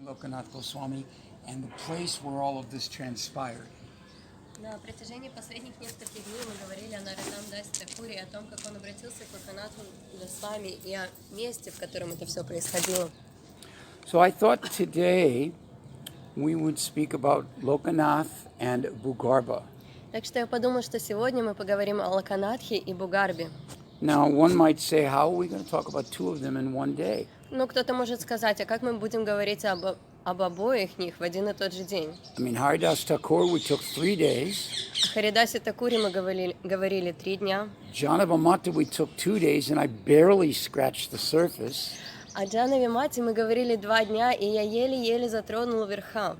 Lokanatha Goswami and the place where all of this transpired. На протяжении последних нескольких дней мы говорили о Нароттам Дасе Такуре, о том, как он обратился к Локанатху Госвами и о месте, в котором это все происходило. So I thought today we would speak about Lokanatha and Bhugarbha. Так что я подумала, что сегодня мы поговорим о Локанатхе и Бхугарбе. Now one might say, how are we going to talk about two of them in one day? Ну, кто-то может сказать, а как мы будем говорить об обоих них в один и тот же день? I mean, Haridas Thakur, we took 3 days. О Харидасе Такуре мы говорили 3 дня. Janavamata, we took 2 days, and I barely scratched the surface. О Джанаве Мати мы говорили 2 дня, и я еле-еле затронула верха.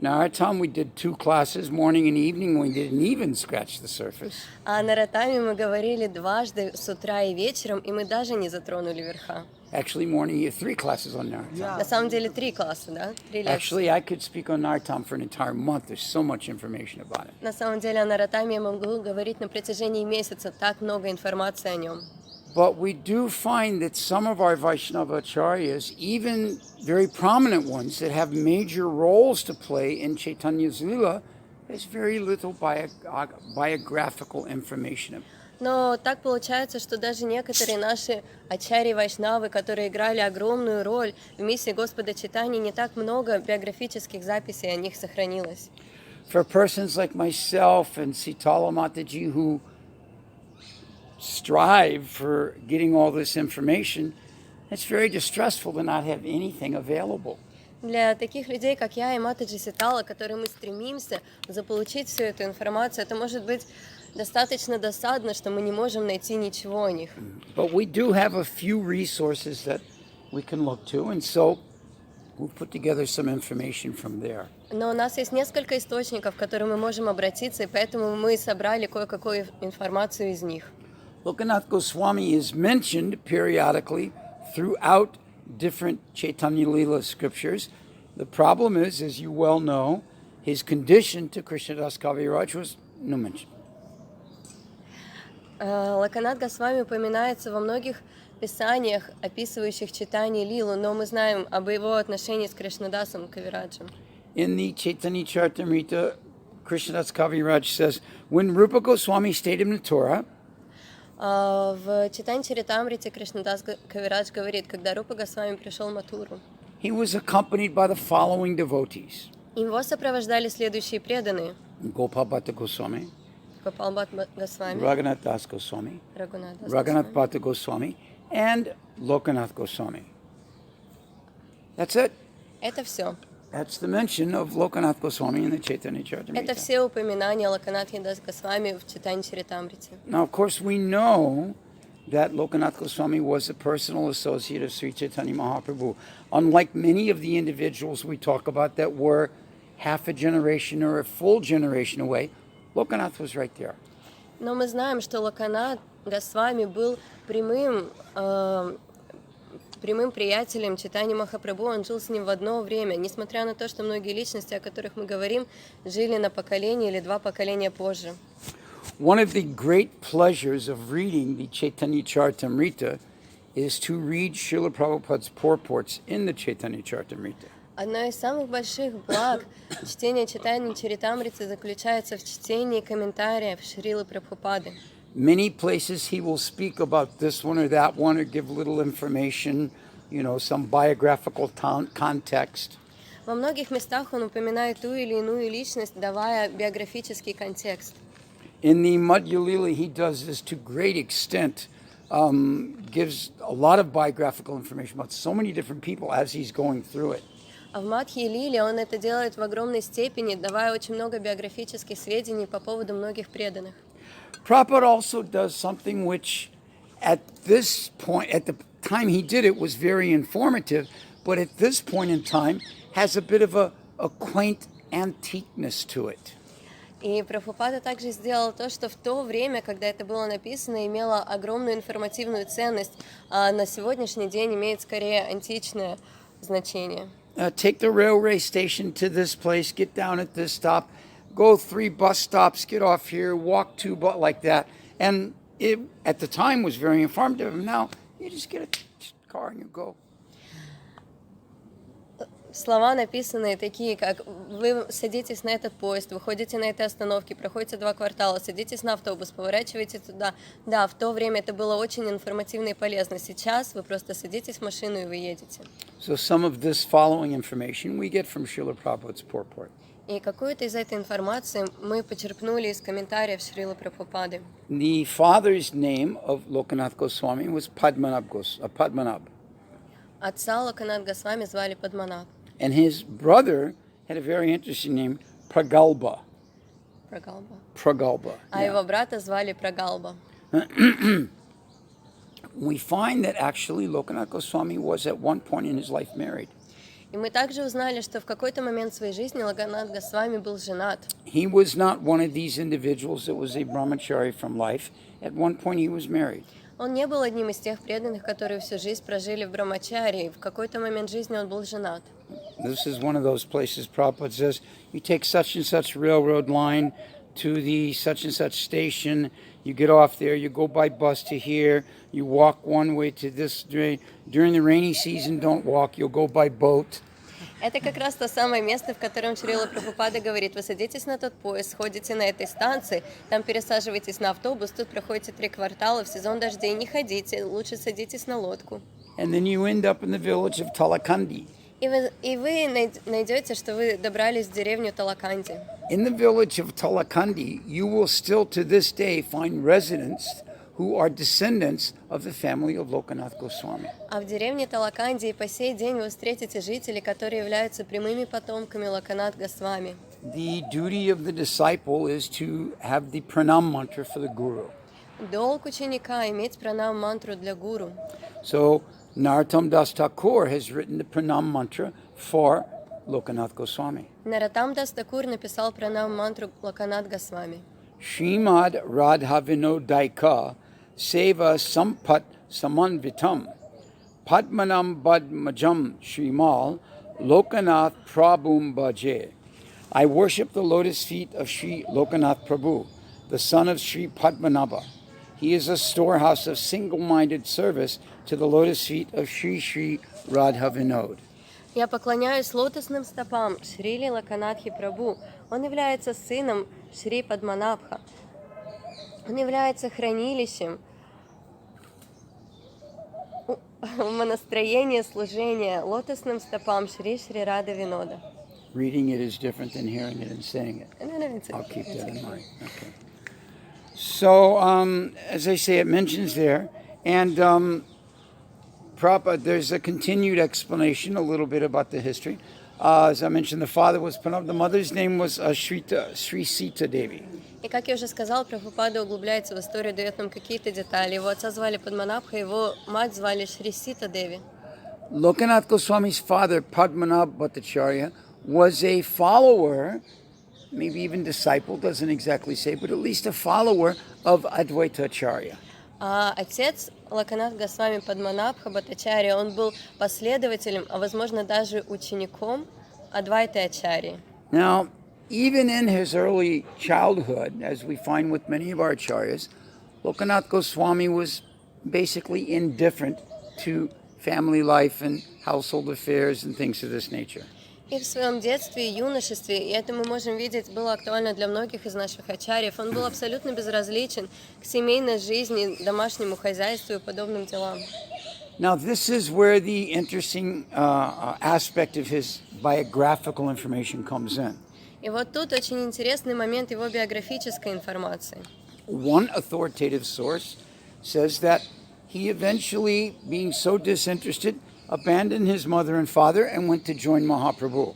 Now, our time we did 2 classes, morning and evening, we didn't even scratch the surface. А на Ротаме мы говорили дважды, с утра и вечером, и мы даже не затронули верха. Actually, morning, you have 3 classes on Narottam. На самом деле 3 класса, да? 3 лекции. Actually, I could speak on Narottam for an entire month. There's so much information about it. На самом деле о Нароттаме я могу говорить на протяжении месяца, так много информации о нем. But we do find that some of our Vaishnava acharyas, even very prominent ones that have major roles to play in Chaitanya's Lila, there's very little biographical information. Но так получается, что даже некоторые наши ачарьи вайшнавы, которые играли огромную роль в миссии Господа Чайтаньи, не так много биографических записей о них сохранилось. For persons like myself and Sitala Mataji who strive for getting all this information, it's very distressful to not have anything available. Для таких людей, как я и Матаджи Ситала, которые мы стремимся заполучить всю эту информацию, это может быть достаточно досадно, что мы не можем найти ничего о них. But we do have a few resources that we can look to, and so we'll put together some information from there. Но у нас есть несколько источников, к которым мы можем обратиться, и поэтому мы собрали кое-какую информацию из них. Lokanatha Goswami is mentioned periodically throughout different Chaitanya Lila scriptures. The problem is, as you well know, his condition to Krishnadas Kaviraj was no mention. Локанат Госвами упоминается во многих писаниях, описывающих читание Лилу, но мы знаем об его отношении с Кришнадасом Кавираджем. In the Chaitanya Charitamrita, Krishnadas Kaviraj says, when Rupa Goswami stayed in Mathura, в Чайтанья Чаритамрите Кришнадас Кавирадж говорит, когда Рупа Госвами пришел в Матуру, he was accompanied by the following devotees. Его сопровождали следующие преданные: Gopal Bhatta Goswami, Гопал Бхатта Госвами, Raghunath Das Goswami, Рагунат Дас Raghunath Госвами. Bhatta Goswami, and Lokanatha Goswami. That's it. Это все. That's the mention of Lokanatha Goswami in the Chaitanya Это Charitamrita. все упоминания Локанатхи Дас Госвами в Чайтанья Чаритамрите. Now, of course, we know that Lokanatha Goswami was a personal associate of Sri Chaitanya Mahaprabhu. Unlike many of the individuals we talk about that were half a generation or a full generation away, Lokanatha was right there. Но мы знаем, что Локанат Госвами был прямым приятелем Чайтаньи Махапрабху, он жил с ним в одно время, несмотря на то, что многие личности, о которых мы говорим, жили на поколение или 2 поколения позже. One of the great pleasures of reading the Chaitanya Charitamrita is to read Srila Prabhupada's purports in the Chaitanya Charitamrita. Одно из самых больших благ чтения Чайтаньи Чаритамриты заключается в чтении комментариев Шрилы Прабхупады. Many places he will speak about this one or that one or give little information, some biographical context. Во многих местах он упоминает ту или иную личность, давая биографический контекст. In the Madhya Lila, he does this to great extent, gives a lot of biographical information about so many different people as he's going through it. А в Мадхье Лиле он это делает в огромной степени, давая очень много биографических сведений по поводу многих преданных. Prabhupada also does something which, at this point, at the time he did it, was very informative, but at this point in time has a bit of a quaint antiqueness to it. И Прабхупада также сделал то, что в то время, когда это было написано, имело огромную информативную ценность, а на сегодняшний день имеет скорее античное значение. Take the railway station to this place, get down at this stop, go 3 bus stops, get off here, walk 2 like that. And it, at the time, was very informative. Now, you just get a car and you go. слова написанные такие, как вы садитесь на этот поезд, выходите на этой остановке, проходите 2 квартала, садитесь на автобус, поворачиваете туда. Да, в то время это было очень информативно и полезно. Сейчас вы просто садитесь в машину и вы едете. So some of this following information we get from Srila Prabhupada's purport. И какую-то из этой информации мы почерпнули из комментариев Шрилы Прабхупады. The father's name of Lokanatha Goswami was Padmanabh. Отца Локанат Госвами звали Падманабх. And his brother had a very interesting name, Pragalba. Прагалба. А Yeah. его брата звали Прагалба. We find that actually Lokanatha Goswami was at one point in his life married. И мы также узнали, что в какой-то момент своей жизни Локанат Госвами был женат. He was not one of these individuals that was a brahmachari from life. At one point he was married. Он не был одним из тех преданных, которые всю жизнь прожили в брамачарии. В какой-то момент жизни он был женат. This is one of those places Prabhupada says, you take such and such railroad line to the such and such station, you get off there, you go by bus to here, you walk one way to this. During the rainy season, don't walk, you'll go by boat. Это как раз то самое место, в котором Шрила Прабхупада говорит: вы садитесь на тот поезд, сходите на этой станции, там пересаживаетесь на автобус, тут проходите 3 квартала, в сезон дождей не ходите, лучше садитесь на лодку. And then you end up in the village of Talakandi. И вы найдете, что вы добрались в деревню Талаканди. In the village of Talakandi, you will still to this day find residents who are descendants of the family of Lokanatha Goswami. А в деревне Талаканди по сей день вы встретите жителей, которые являются прямыми потомками Локанат Госвами. The duty of the disciple is to have the pranam mantra for the guru. Долг ученика иметь пранам-мантру для гуру. So Narottam Das Thakur has written the pranam mantra for Lokanatha Goswami. Наротам Дас Такур написал пранам-мантру Локанат Госвами. Shrimad Radhavinodaika Seva Sampat Samanvitam Padmanam Badmajam Shrimal Lokanath Prabhum Bhaje. I worship the lotus feet of Sri Lokanath Prabhu, the son of Sri Padmanabha. He is a storehouse of single-minded service to the lotus feet of Sri Sri Radha Vinod. Я поклоняюсь лотосным стопам Шрили Локанатхи Прабху. Он является сыном Шри Падманабха. Он является хранилищем умонастроения, служения лотосным стопам Шри Шри Рады Винода. Reading it is different than hearing it and saying it. I'll keep that in mind. Okay. So, as I say, it mentions there, and Prabhupada, there's a continued explanation a little bit about the history. As I mentioned, the father was Pranab, the mother's name was Sri Sita Devi. И как я уже сказал, Прабхупада углубляется в историю, дает нам какие-то детали. Его отца звали Падманабха, его мать звали Шри Сита Деви. Lokanath Goswami's father, Padmanabh Bhattacharya, was a follower, maybe even disciple, doesn't exactly say, but at least a follower of Advaita Acharya. А отец Локанат Госвами Падманабха Бхаттачарья, он был последователем, а возможно даже учеником Адвайты Ачарьи. Now, even in his early childhood, as we find with many of our acharyas, Lokanath Goswami was basically indifferent to family life and household affairs and things of this nature. И в своем детстве и юношестве, и это мы можем видеть, было актуально для многих из наших ачарьев, он был абсолютно безразличен к семейной жизни, домашнему хозяйству и подобным делам. Now, this is where the interesting aspect of his biographical information comes in. И вот тут очень интересный момент его биографической информации. One authoritative source says that he eventually, being so disinterested, abandoned his mother and father and went to join Mahaprabhu.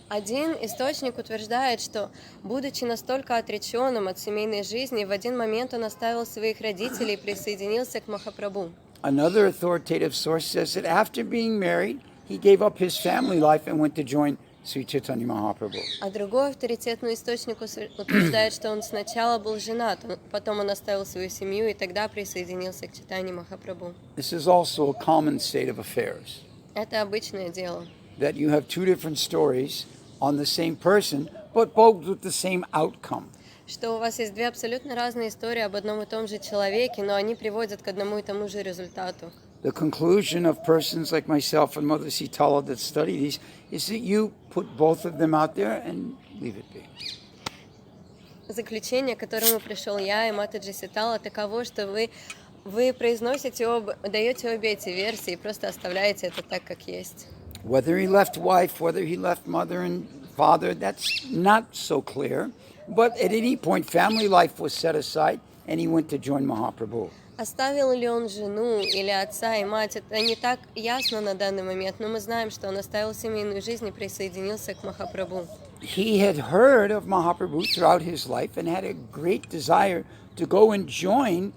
Один источник утверждает, что, будучи настолько отреченным от семейной жизни, в один момент он оставил своих родителей и присоединился к Махапрабху. Another authoritative source says that after being married, he gave up his family life and went to join Sri Chaitanya Mahaprabhu. А другой авторитетный источник утверждает, что он сначала был женат, потом он оставил свою семью и тогда присоединился к Чайтанье Махапрабху. This is also a common state of affairs, Это обычное дело. that you have two different stories on the same person, but both with the same outcome. Что у вас есть две абсолютно разные истории об одном и том же человеке, но они приводят к одному и тому же результату. the conclusion of persons like myself and Mother Sitala that study these is that you put both of them out there and leave it be. Заключение, к которому пришел я и Матаджи Ситала, таково, что вы произносите даете обе эти версии и просто оставляете это так, как есть. Whether he left wife, whether he left mother and father, that's not so clear. But at any point, family life was set aside, and he went to join Mahaprabhu. Оставил ли он жену или отца и мать, это не так ясно на данный момент, но мы знаем, что он оставил семейную жизнь и присоединился к Махапрабху. He had heard of Mahaprabhu throughout his life and had a great desire to go and join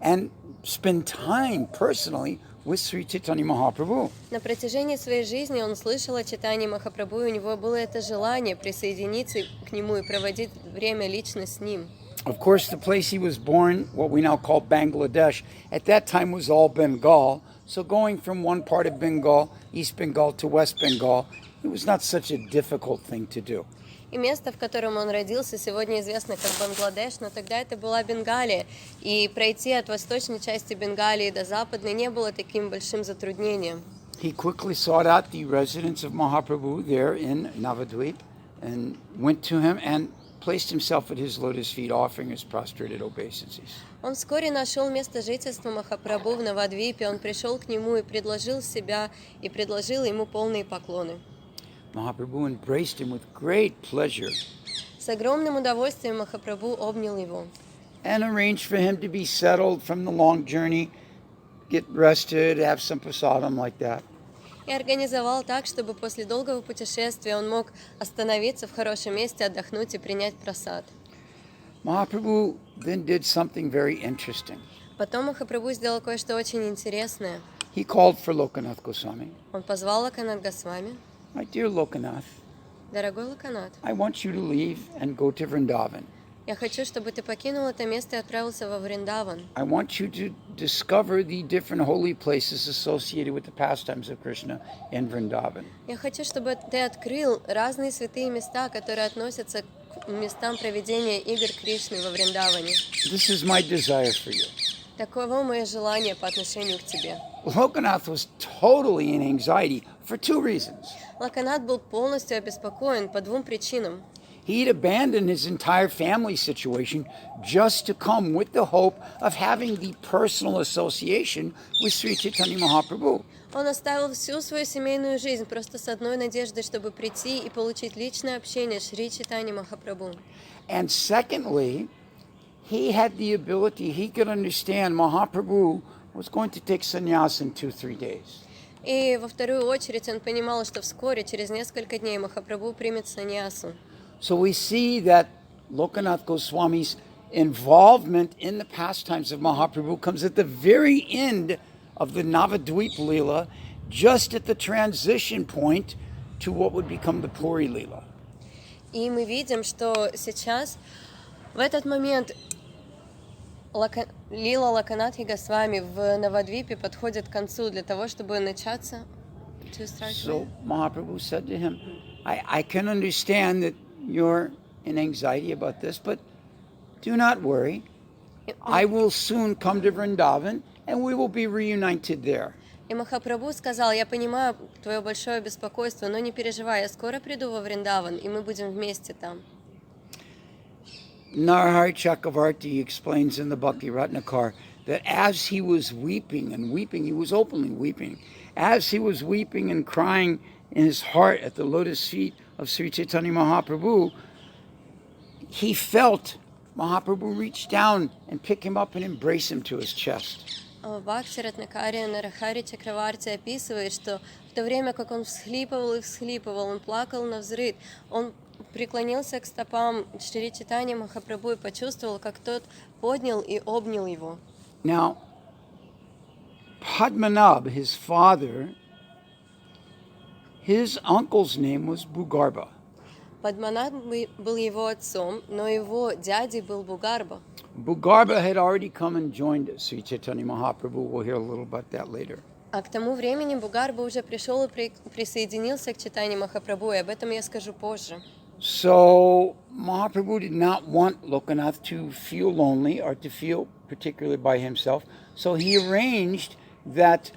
and spend time personally with Sri Chaitanya Mahaprabhu. На протяжении своей жизни он слышал о читании Махапрабху, и у него было это желание присоединиться к нему и проводить время лично с ним. Of course, the place he was born, what we now call Bangladesh, at that time was all Bengal. So going from one part of Bengal, East Bengal, to West Bengal, it was not such a difficult thing to do. И место, в котором он родился, сегодня известно как Бангладеш, но тогда это была Бенгалия. И пройти от восточной части Бенгалии до западной не было таким большим затруднением. He quickly sought out the residence of Mahaprabhu there in Navadvip and went to him and placed himself at his lotus feet, offering his prostrated obeisances. Он вскоре нашел место жительства Махапрабху в Навадвипе. Он пришел к нему и предложил себя, и предложил ему полные поклоны. Mahaprabhu embraced him with great pleasure С огромным удовольствием Махапрабху обнял его and arranged for him to be settled from the long journey, get rested, have some prasadam like that. и организовал так, чтобы после долгого путешествия он мог остановиться в хорошем месте, отдохнуть и принять прасад. Mahaprabhu then did something very interesting. Потом Махапрабху сделал кое-что очень интересное. He called for Lokanatha Goswami. Он позвал Локанат Госвами. My dear Lokanath, Дорогой Локанат, I want you to leave and go to Vrindavan. я хочу, чтобы ты покинул это место и отправился во Вриндаван. I want you to discover the different holy places associated with the pastimes of Krishna in Vrindavan. Я хочу, чтобы ты открыл разные святые места, которые относятся к местам проведения игр Кришны во Вриндаване. This is my desire for you. Таково мое желание по отношению к тебе. Lokanath was totally in anxiety for two reasons. Локанат был полностью обеспокоен по двум причинам. He had abandoned his entire family situation just to come with the hope of having the personal association with Sri Chaitanya Mahaprabhu. Он оставил всю свою семейную жизнь просто с одной надеждой, чтобы прийти и получить личное общение с Шри Чайтанья Махапрабху. And secondly, he had the ability, he could understand Mahaprabhu was going to take sannyas in 2-3 days. И во вторую очередь он понимал, что вскоре, через несколько дней, Махапрабху примет саньясу. So we see that Lokanatha Goswami's involvement in the pastimes of Mahaprabhu comes at the very end of the Navadvip Leela, just at the transition point to what would become the Puri Leela. И мы видим, что сейчас, в этот момент, Лила Локанатхи Госвами в Навадвипе подходит к концу для того, чтобы начаться. So Mahaprabhu said to him, I can understand that you're in anxiety about this, but do not worry. I will soon come to Vrindavan and we will be reunited there. И Махапрабху сказал: я понимаю твое большое беспокойство, но не переживай, я скоро приду во Вриндаван, и мы будем вместе там. Narahari Chakravarti explains in the Bhakti Ratnakar that as he was weeping and weeping, he was openly weeping, as he was weeping and crying in his heart at the lotus feet of Sri Chaitanya Mahaprabhu, he felt Mahaprabhu reach down and pick him up and embrace him to his chest. В Бхакти Ратнакаре Нарахари Чакраварти описывает, что в то время, как он всхлипывал и всхлипывал, он плакал навзрыд, он преклонился к стопам Шри Чайтаньи Махапрабху и почувствовал, как тот поднял и обнял его. Now, Padmanabh, his father, his uncle's name was Bhugarbha. Падманабх был его отцом, но его дядей был Бхугарба. Bhugarbha had already come and joined Sri Chaitanya Mahaprabhu. We'll hear a little about that later. А к тому времени Бхугарба уже пришел и присоединился к Чайтанье Махапрабху, и об этом я скажу позже. So Mahaprabhu did not want Lokanath to feel lonely or to feel particularly by himself. So he arranged that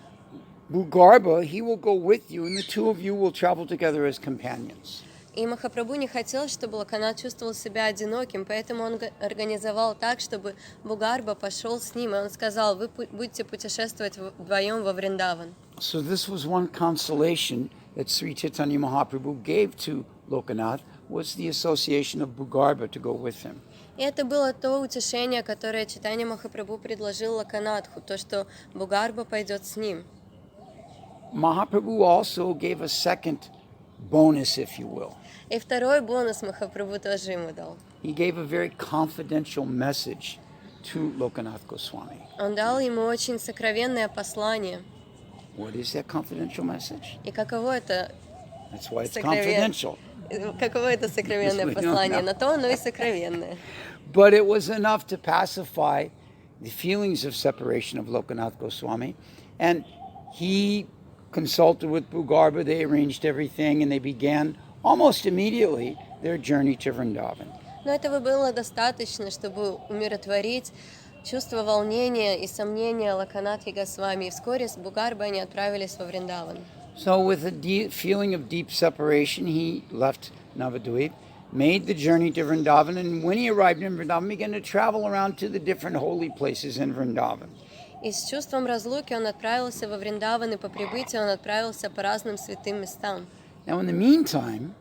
Bhugarbha, he will go with you, and the two of you will travel together as companions. И Махапрабху не хотел, чтобы Локанат чувствовал себя одиноким, поэтому он организовал так, чтобы Бхугарба пошел с ним, и он сказал: вы будете путешествовать вдвоем во Вриндаван. So this was one consolation that Sri Chaitanya Mahaprabhu gave to Lokanath, was the association of Bhugarbha to go with him. И это было то утешение, которое Чайтанья Махапрабху предложил Локанатху, то, что Бхугарба пойдет с ним. Mahaprabhu also gave a second bonus, if you will. И второй бонус Махапрабху тоже ему дал. He gave a very confidential message to Lokanath Goswami. Он дал ему очень сокровенное послание. What is that confidential message? И каково это That's why it's confidential. Каково это сокровенное послание? На то оно и сокровенное. But it was enough to pacify the feelings of separation of Lokanath Goswami. And he consulted with Bhugarbha, they arranged everything, and they began almost immediately their journey to Vrindavan. Но этого было достаточно, чтобы умиротворить чувство волнения и сомнения Локанатхи Госвами. И вскоре с Бхугарбой они отправились во Вриндаван. So with a feeling of deep separation, he left Navadvip, made the journey to Vrindavan, and when he arrived in Vrindavan, began to travel around to the different holy places in Vrindavan. И с чувством разлуки он отправился во Вриндаван, и по прибытии он отправился по разным святым местам. Now in the meantime,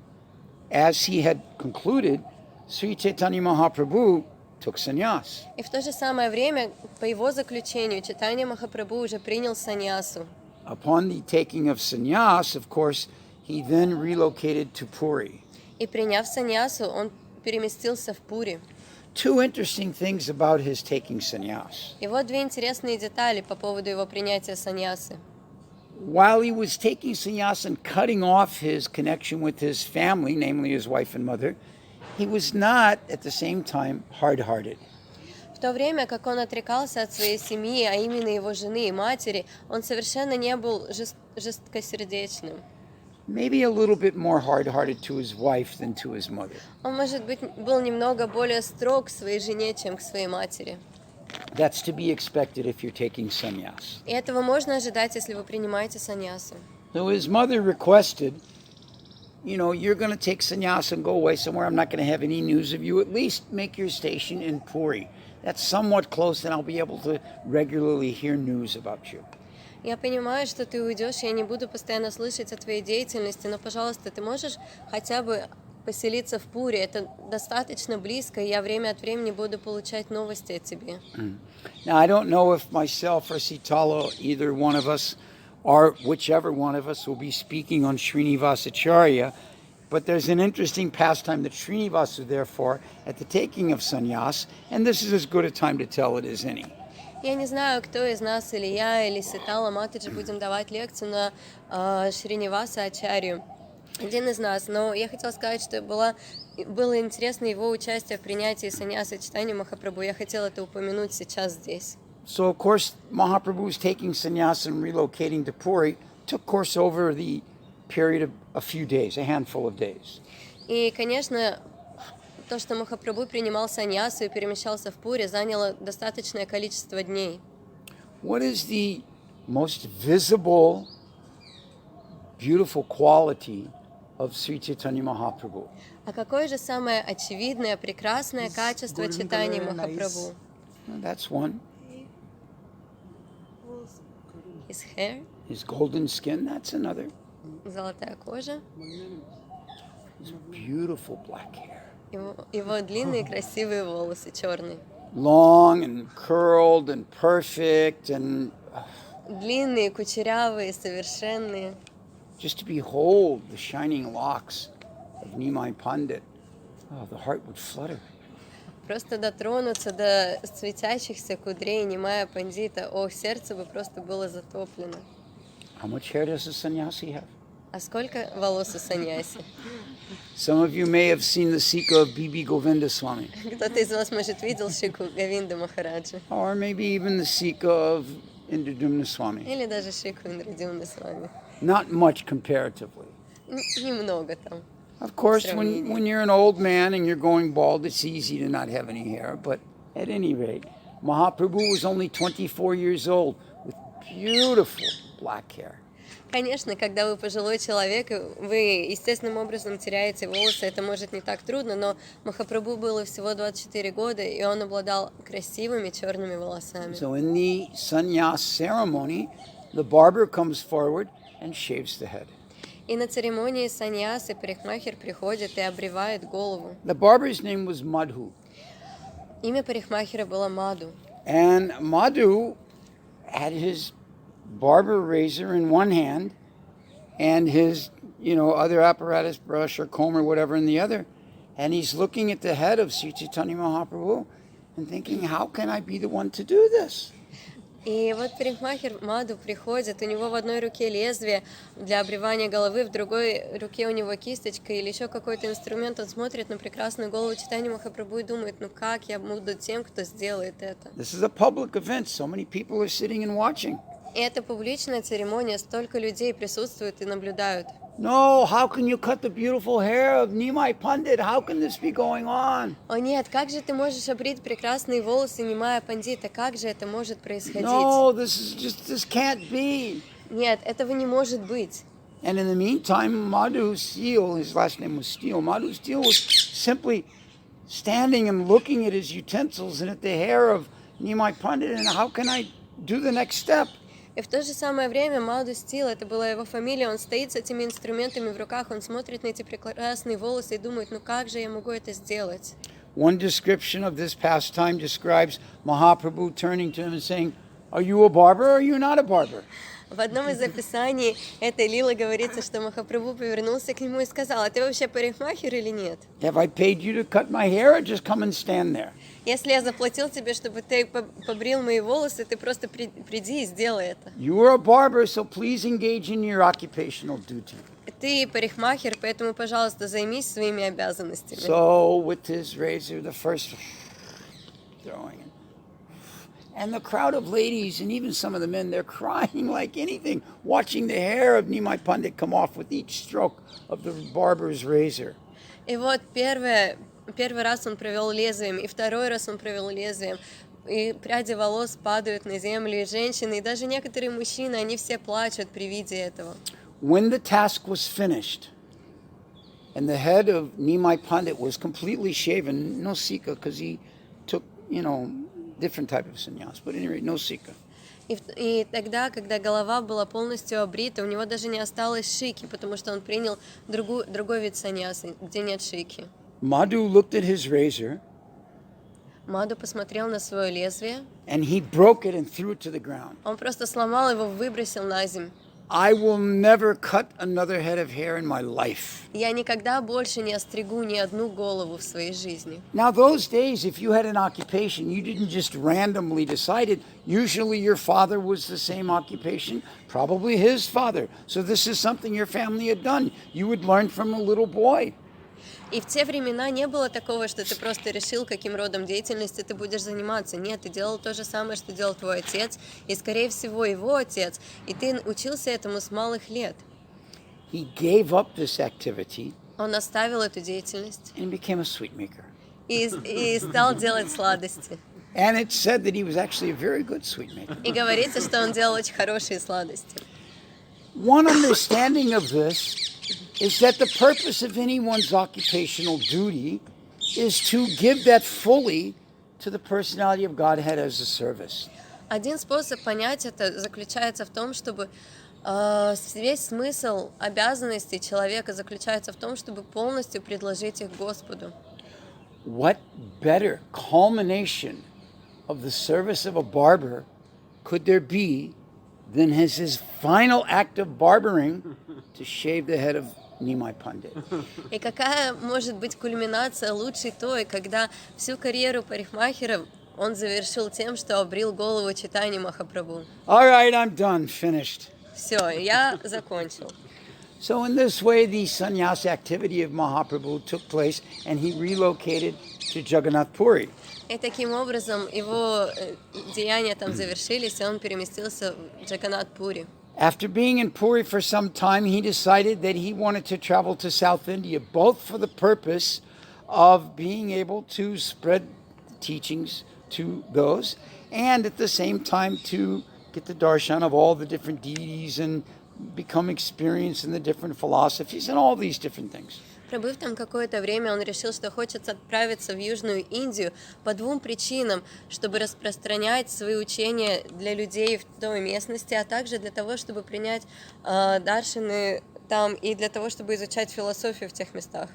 as he had concluded, Sri Chaitanya Mahaprabhu took sannyas. И в то же самое время, по его заключению, Чайтанья Махапрабху уже принял саньясу. Upon the taking of sannyas, of course, he then relocated to Puri. И приняв саньясу, он переместился в Пури. Two interesting things about his taking sannyas. И вот две интересные детали по поводу его принятия саньясы. While he was taking sannyas and cutting off his connection with his family, namely his wife and mother, he was not at the same time hard-hearted. В то время, как он отрекался от своей семьи, а именно его жены и матери, он совершенно не был жесткосердечным. Maybe a little bit more hard-hearted to his wife than to his mother. Он, может быть, был немного более строг к своей жене, чем к своей матери. That's to be expected if you're taking sannyas. И этого можно ожидать, если вы принимаете саньясу. So his mother requested, you're going to take sannyas and go away somewhere. I'm not going to have any news of you. At least make your station in Puri. That's somewhat close, and I'll be able to regularly hear news about you. Я понимаю, что ты уйдешь, я не буду постоянно слышать о твоей деятельности, но, пожалуйста, ты можешь хотя бы поселиться в Пуре. Это достаточно близко, и я время от времени буду получать новости о тебе. Now, I don't know if myself or Sitala, either one of us, or whichever one of us will be speaking on Srinivasacharya, but there's an interesting pastime that Srinivasa, therefore, at the taking of sannyas, and this is as good a time to tell it as any. Я не знаю, кто из нас, или я, или Ситала Матаджи, будем давать лекцию на Шриниваса Ачарью. Один из нас. Но я хотела сказать, что было интересно его участие в принятии саньяса Чайтаньи Махапрабху. Я хотела это упомянуть сейчас здесь. So, of course, Mahaprabhu's taking sannyas and relocating to Puri took course over the period of a few days, a handful of days. И, конечно, то, что Махапрабху принимал саньясу и перемещался в Пури, заняло достаточное количество дней. What is the most visible, beautiful quality of Sri Chaitanya Mahaprabhu? А какое же самое очевидное, прекрасное качество Чайтаньи Махапрабху? That's one. His hair, His golden skin, that's another. золотая кожа, His beautiful black hair. его длинные красивые волосы, черные. Long and curled and perfect and Длинные, кучерявые, совершенные. just to behold the shining locks of Nimai Pandit, the heart would flutter. Просто дотронуться до светящихся кудрей Нимая Пандита, сердце бы просто было затоплено. How much hair does a sannyasi have? А сколько волос у саньяси? Some of you may have seen the Sika of Bibi Govinda Swami. Кто-то из вас, может, видел Шику Говинда Махараджа? Or maybe even the Sika of Indradumna Swami. Или даже Шику Индрадюмна с вами. Not much comparatively. Немного там. Of course, when you're an old man and you're going bald, it's easy to not have any hair. But at any rate, Mahaprabhu was only 24 years old with beautiful black hair. Конечно, когда вы пожилой человек, вы естественным образом теряете волосы, это может не так трудно, но Махапрабху было всего 24 года, и он обладал красивыми черными волосами. So in the sannyas ceremony, the barber comes forward and shaves the head. И на церемонии саньясы парикмахер приходит и обревает голову. The barber's name was Madhu. Имя парикмахера было Маду. And Madhu had his barber razor in one hand and his, other apparatus, brush or comb or whatever in the other. And he's looking at the head of Sri Chaitanya Mahaprabhu and thinking, how can I be the one to do this? И вот парикмахер Маду приходит, у него в одной руке лезвие для обревания головы, в другой руке у него кисточка или еще какой-то инструмент. Он смотрит на прекрасную голову Чайтаньи Махапрабху и думает, как я буду тем, кто сделает это. This is a public event. So many people are sitting and watching. И это публичная церемония, столько людей присутствуют и наблюдают. No, how can you cut the beautiful hair of Nimai Pandit? How can this be going on? О нет, как же ты можешь обрить прекрасные волосы Нимая Пандита? Как же это может происходить? No, this can't be. Нет, этого не может быть. And in the meantime, Madhu Steele, his last name was Steele, Madhu Steele was simply standing and looking at his utensils and at the hair of Nimai Pandit, and how can I do the next step? И в то же самое время Маду Стил, это была его фамилия, он стоит с этими инструментами в руках, он смотрит на эти прекрасные волосы и думает, как же я могу это сделать? One description of this pastime describes Mahaprabhu turning to him and saying, are you a barber or are you not a barber? В одном из описаний этой лилы говорится, что Махапрабху повернулся к нему и сказал, а ты вообще парикмахер или нет? Have I paid you to cut my hair or just come and stand there? Если я заплатил тебе, чтобы ты побрил мои волосы, ты просто приди и сделай это. You are a barber, so please engage in your occupational duty. Ты парикмахер, поэтому, пожалуйста, займись своими обязанностями. So with his razor, the first throwing it. And the crowd of ladies and even some of the men, they're crying like anything, watching the hair of Nimai Pandit come off with each stroke of the barber's razor. И вот первый раз он провел лезвием, и второй раз он провел лезвием, и пряди волос падают на землю, и женщины, и даже некоторые мужчины, они все плачут при виде этого. When the task was finished, and the head of Nimai Pandit was completely shaven, no sika, because he took, different type of sannyas, but anyway, no sika. И тогда, когда голова была полностью обрита, у него даже не осталось шики, потому что он принял другой вид саньясы, где нет шики. Madhu looked at his razor, Маду посмотрел на свое лезвие, and he broke it and threw it to the ground. он просто сломал его, выбросил на землю. I will never cut another head of hair in my life. Я никогда больше не остригу ни одну голову в своей жизни. Now, those days, if you had an occupation, you didn't just randomly decide it. Usually your father was the same occupation, probably his father. So this is something your family had done. You would learn from a little boy. И в те времена не было такого, что ты просто решил, каким родом деятельности ты будешь заниматься. Нет, ты делал то же самое, что делал твой отец, и, скорее всего, его отец. И ты учился этому с малых лет. He gave up this activity Он оставил эту деятельность and became a sweet maker. и стал делать сладости. And it's said that he was actually a very good sweet maker. И говорится, что он делал очень хорошие сладости. One understanding of this is that the purpose of anyone's occupational duty is to give that fully to the personality of Godhead as a service. Один способ понять это заключается в том, чтобы весь смысл обязанностей человека заключается в том, чтобы полностью предложить их Господу. What better culmination of the service of a barber could there be than his final act of barbering to shave the head of Nimai Pandit? И какая может быть кульминация лучшей той, когда всю карьеру парикмахера он завершил тем, что обрил голову Чайтаньи Махапрабху. All right, I'm done, finished. Все, я закончил. So in this way, the sannyas activity of Mahaprabhu took place, and he relocated to Jagannath Puri. И таким образом его деяния там завершились, и он переместился в Джаганнат-Пури. After being in Puri for some time, he decided that he wanted to travel to South India, both for the purpose of being able to spread the teachings to those, and at the same time to get the darshan of all the different deities and become experienced in the different philosophies and all these different things. Пробыв там какое-то время, он решил, что хочет отправиться в Южную Индию по двум причинам, чтобы распространять свои учения для людей в той местности, а также для того, чтобы принять даршины там и для того, чтобы изучать философию в тех местах.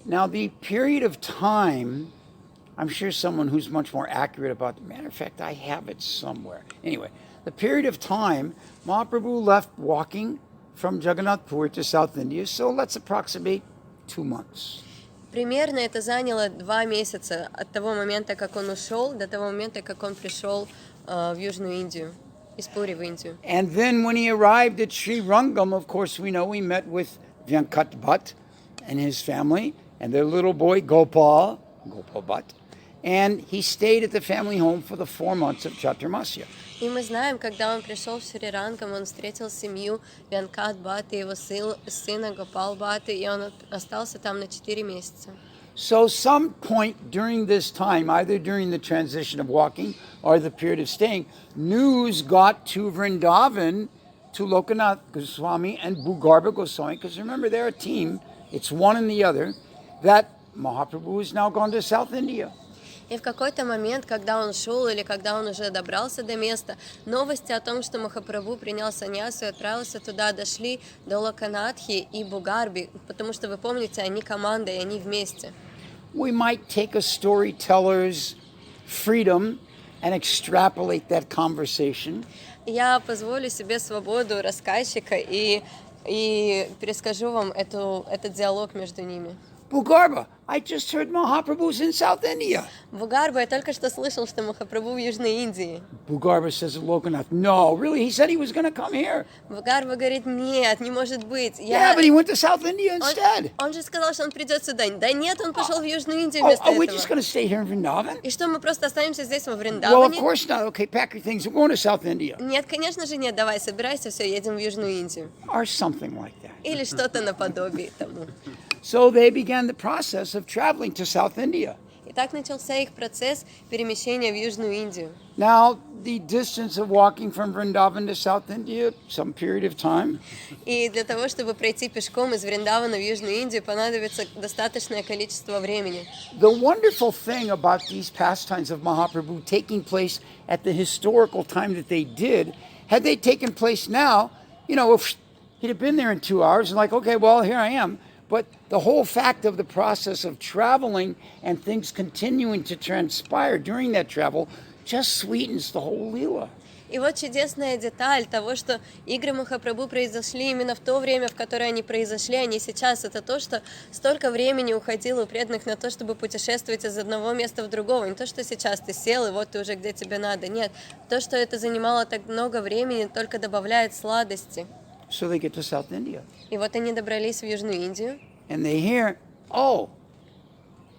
Now, the period of time, I'm sure someone who's much more accurate about the matter of fact, I have it somewhere. Anyway, the period of time, Mahaprabhu left walking from Jagannath Puri to South India, so let's approximate 2 months. Примерно это заняло 2 месяца от того момента, как он ушел, до того момента, как он пришел в Южную Индию, из Пури в Индию. And then when he arrived at Sri Rangam, of course, we know he met with Vyankat Bhatt and his family and their little boy Gopal Bhatt, and he stayed at the family home for the 4 months of Chaturmasya. И мы знаем, когда он пришел в Шри-Рангам, он встретил семью Вянкат Бхатты, его сына Гопал Бхатты, и он остался там на 4 месяца. So some point during this time, either during the transition of walking or the period of staying, news got to Vrindavan, to Lokanatha Goswami and Bhugarbha Goswami, because remember they're a team, it's one and the other, that Mahaprabhu has now gone to South India. И в какой-то момент, когда он шел или когда он уже добрался до места, новости о том, что Махапрабху принял саньясу и отправился туда, дошли до Локанатхи и Бхугарби, потому что, вы помните, они команда, и они вместе. We might take a storyteller's freedom and extrapolate that conversation. Я позволю себе свободу рассказчика и перескажу вам этот диалог между ними. Bhugarbha, I just heard Mahaprabhu's in South India. Бхугарба, я только что слышал, что Махапрабху в Южной Индии. Bhugarbha says to Lokanath, no, really, he said he was going to come here. Бхугарба говорит, нет, не может быть. Yeah, but he went to South India instead. Он же сказал, что он придет сюда. Да нет, он пошел в Южную Индию Oh, вместо are we just этого. going to stay here in Vrindavan? И что, мы просто останемся здесь, во Well, of Вриндаване? course not. Okay, pack your things. We're going to South India. Нет, конечно же нет, давай, собирайся, все, едем в Южную Индию. Or something like that. Или что-то наподобие тому. So they began the process of traveling to South India. И так начался их процесс перемещения в Южную Индию. Now, the distance of walking from Vrindavan to South India, some period of time. И для того, чтобы пройти пешком из Вриндавана в Южную Индию, понадобится достаточное количество времени. The wonderful thing about these pastimes of Mahaprabhu taking place at the historical time that they did, had they taken place now, you know, if he'd have been there in 2 hours and like, okay, well, here I am. But the whole fact of the process of traveling and things continuing to transpire during that travel just sweetens the whole Leela. И вот чудесная деталь того, что игры Махапрабху произошли именно в то время, в которое они произошли, а не сейчас. Это то, что столько времени уходило у преданных на то, чтобы путешествовать из одного места в другое. Не то, что сейчас ты сел, и вот ты уже где тебе надо. Нет, то, что это занимало так много времени, только добавляет сладости. So they get to South India. И вот они добрались в Южную Индию. And they hear, oh,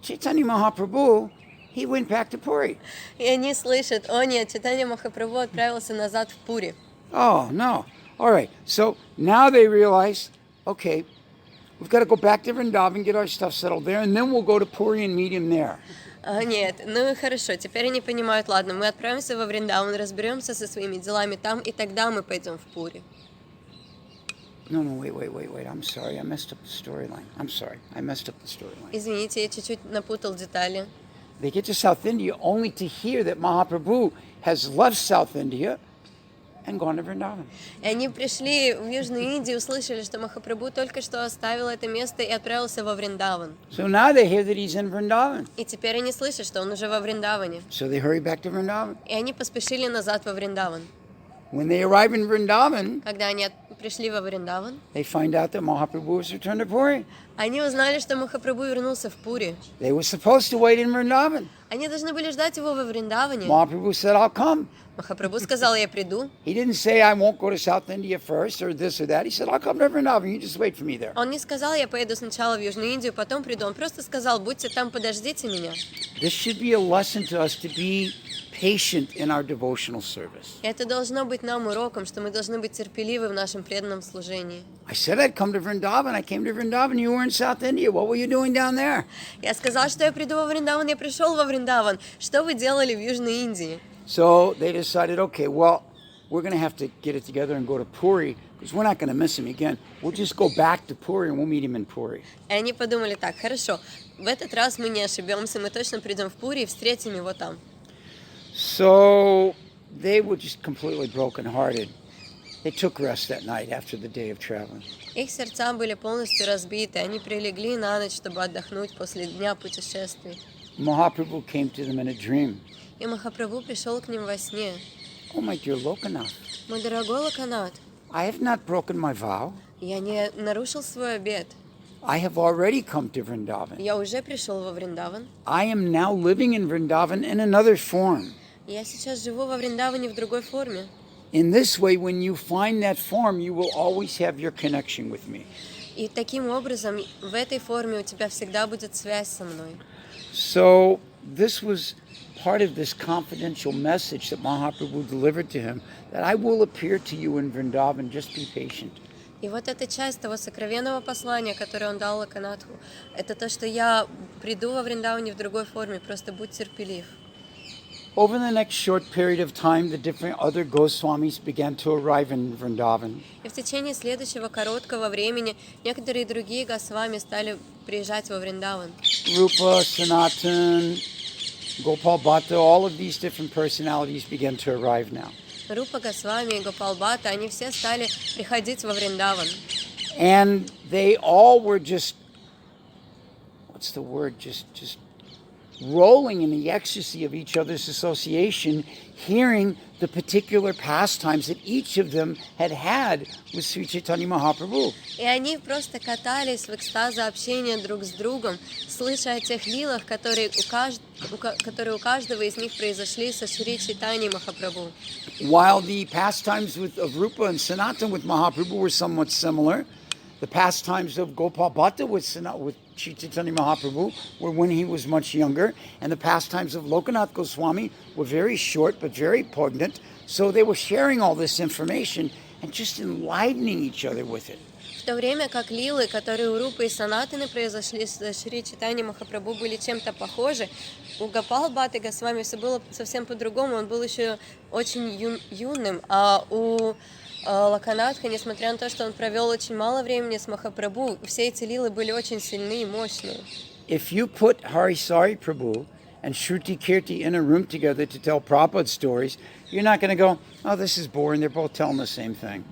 Chaitanya Mahaprabhu, he went back to Puri. И они слышат, о нет, Чайтанья Махапрабху отправился назад в Пури. Oh, no. All right. So now they realize, okay, we've got to go back to Vrindavan, get our stuff settled there, and then we'll go to Puri and meet him there. Нет, ну и хорошо, теперь они понимают, ладно, мы отправимся во Вриндаван, разберемся со своими делами там, и тогда мы пойдем в Пури. No, wait. I'm sorry. I messed up the storyline. Извините, я чуть-чуть напутал детали. They get to South India only to hear that Mahaprabhu has left South India and gone to Vrindavan. И они пришли в Южную Индию, услышали, что Махапрабху только что оставил это место и отправился во Вриндаван. So now they hear that he's in Vrindavan. И теперь они слышат, что он уже во Вриндаване. So they hurry back to Vrindavan. И они поспешили назад во Вриндаван. When they arrive in Vrindavan, Когда они пришли во Вриндаван, they find out that Mahaprabhu has returned to Puri. они узнали, что Махапрабху вернулся в Пури. They were supposed to wait in Vrindavan. Они должны были ждать его во Вриндаване. Mahaprabhu said, I'll come. Махапрабху сказал, я приду. He didn't say, I won't go to South India first or this or that. He said, I'll come to Vrindavan. You just wait for me there. Он не сказал, я поеду сначала в Южную Индию, потом приду. Он просто сказал, будьте там, подождите меня. This should be a lesson to us to be patient in our devotional service. И это должно быть нам уроком, что мы должны быть терпеливы в нашем преданном служении. I said I'd come to Vrindavan. I came to Vrindavan. You were in South India. What were you doing down there? Я сказал, что я приду во Вриндаван, я пришел во Вриндаван. Что вы делали в Южной Индии? So they decided, okay, well, we're going to have to get it together and go to Puri, because we're not going to miss him again. We'll just go back to Puri and we'll meet him in Puri. И они подумали так: хорошо, в этот раз мы не ошибемся, мы точно придем в Пури и встретим его там. So they were just completely brokenhearted. They took rest that night after the day of traveling. Их сердца были полностью разбиты, они прилегли на ночь, чтобы отдохнуть после дня путешествий. Mahaprabhu came to them in a dream. И Махапрабху пришел к ним во сне. Oh, my dear Lokanath, Мой дорогой Локанат, I have not broken my vow. я не нарушил свой обет. I have already come to Vrindavan. Я уже пришел во Вриндаван. I am now living in Vrindavan in another form. Я сейчас живу во Вриндаване в другой форме. In this way, when you find that form, you will always have your connection with me. И таким образом, в этой форме у тебя всегда будет связь со мной. So this was part of this confidential message that Mahaprabhu delivered to him, that I will appear to you in Vrindavan, just be patient. И вот эта часть того сокровенного послания, которое он дал Локанатху, это то, что я приду во Вриндаване в другой форме, просто будь терпелив. Over the next short period of time, the different other Goswamis began to arrive in Vrindavan. И в течение следующего короткого времени некоторые другие Госвами стали приезжать во Вриндаван. Rupa, Sanatan, Gopal Bhatta, all of these different personalities began to arrive now. Рупа Госвами и Гопал Бхатта, они все стали приходить во Вриндаван. And they all were just, what's the word, just rolling in the ecstasy of each other's association, hearing the particular pastimes that each of them had with Sri Chaitanya Mahaprabhu. И они просто катались в экстазе общения друг с другом, слыша о тех лилах, которые у каждого из них произошли со Шри Чайтаньей Махапрабху. While the pastimes of Rupa and Sanatan with Mahaprabhu were somewhat similar, the pastimes of Gopal Bhatta with Sri Chaitanya Mahaprabhu were when he was much younger, and the pastimes of Lokanatha Goswami were very short but very poignant. So they were sharing all this information and just enlightening each other with it. В то время как лилы, которые у Рупы и Санатаны произошли с Шри Чайтаньей Махапрабху, были чем-то похожи, у Гопал Бхатты Госвами все было совсем по-другому, он был еще очень юным, а у Локанатха, несмотря на то, что он провел очень мало времени с Махапрабху, все эти лилы были очень сильны и мощные. If you put Harisari Prabhu and Shruti Kirti in a room together to tell Prabhupada stories, you're not going to go, oh, this is boring, they're both telling the same thing.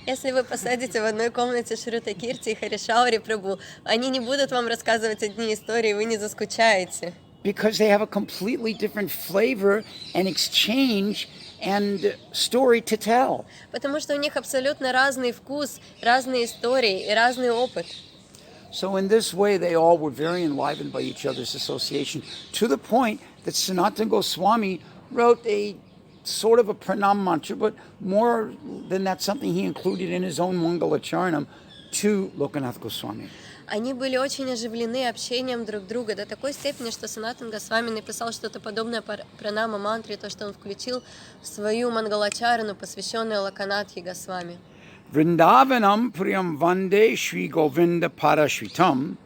Если вы посадите в одной комнате Шрута Кирти и Харишаури Прабху, они не будут вам рассказывать одни истории, вы не заскучаете. Because they have a completely different flavor and exchange and story to tell. Потому что у них абсолютно разный вкус, разные истории и разный опыт. So in this way, they all were very enlivened by each other's association, to the point that Sanatana Goswami wrote a sort of a pranam mantra, but more than that, something he included in his own Mangalacharanam to Lokanatha Goswami. Они были очень оживлены общением друг друга до такой степени, что Санатан Госвами написал что-то подобное пранама мантре, то, что он включил в свою мангалачарану, посвященную Локанатхе Госвами. Vrindavanam priyam vande Shri Govinda Parashritam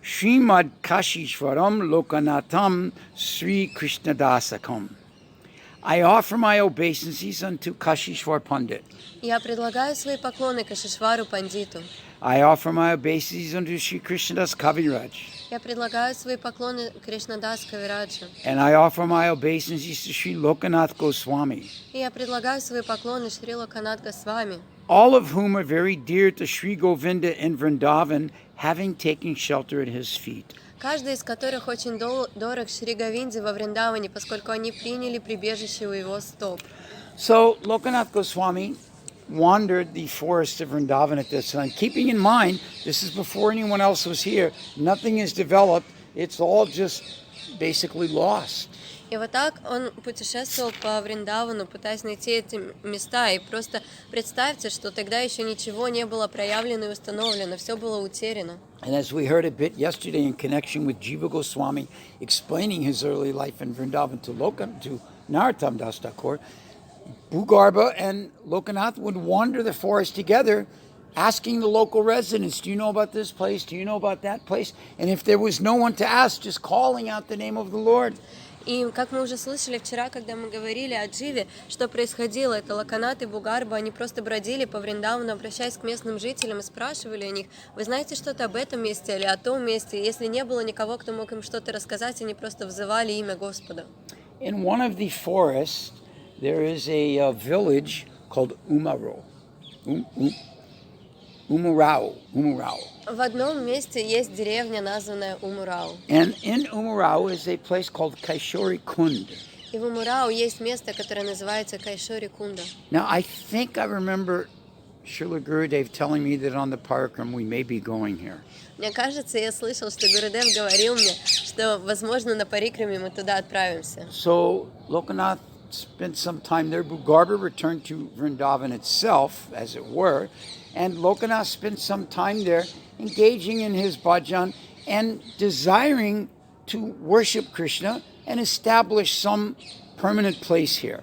Srimad Kashishwaram Lokanatham Sri Krishnadasakam. I offer my obeisances unto Kashishwar Pandit. Я предлагаю свои поклоны Кашишвару Пандиту. I offer my obeisances unto Sri Krishnadas Kaviraj. Я предлагаю свои поклоны Кришнадас Кавираджу. And I offer my obeisances to Sri Lokanath Goswami. И я предлагаю свои поклоны Шри Локанат Госвами. All of whom are very dear to Sri Govinda in Vrindavan, having taken shelter at his feet. Каждый из которых очень дорог Шри Говинде во Вриндаване, поскольку они приняли прибежище у его стоп. So Lokanath Goswami wandered the forest of Vrindavan at this time, keeping in mind this is before anyone else was here. Nothing is developed. It's all just basically lost. И вот так он путешествовал по Вриндавану, пытаясь найти эти места. И просто представьте, что тогда еще ничего не было проявлено и установлено, все было утеряно. And as we heard a bit yesterday in connection with Jiva Goswami explaining his early life in Vrindavan to Narottam Das Thakur, Bhugarbha and Lokanatha would wander the forest together, asking the local residents, do you know about this place? Do you know about that place? And if there was no one to ask, just calling out the name of the Lord. И как мы уже слышали вчера, когда мы говорили о Дживе, что происходило, это Локанат и Бхугарба, они просто бродили по Вриндавану, обращаясь к местным жителям и спрашивали о них: вы знаете что-то об этом месте или о том месте? Если не было никого, кто мог им что-то рассказать, они просто взывали имя Господа. In one of the forests, there is a village called Umaro. Umurao. В одном месте есть деревня, названная Умурау. And in Umurao is a place called Kaishori Kund. И в Умурау есть место, которое называется Кайшори Кунда. Now, I think I remember Srila Gurudev telling me that on the Parakram we may be going here. Мне кажется, я слышал, что Гурудев говорил мне, что, возможно, на Парикраме мы туда отправимся. So Lokanatha spent some time there. Bhugarbha returned to Vrindavan itself, as it were, and Lokanatha spent some time there engaging in his bhajan and desiring to worship Krishna and establish some permanent place here.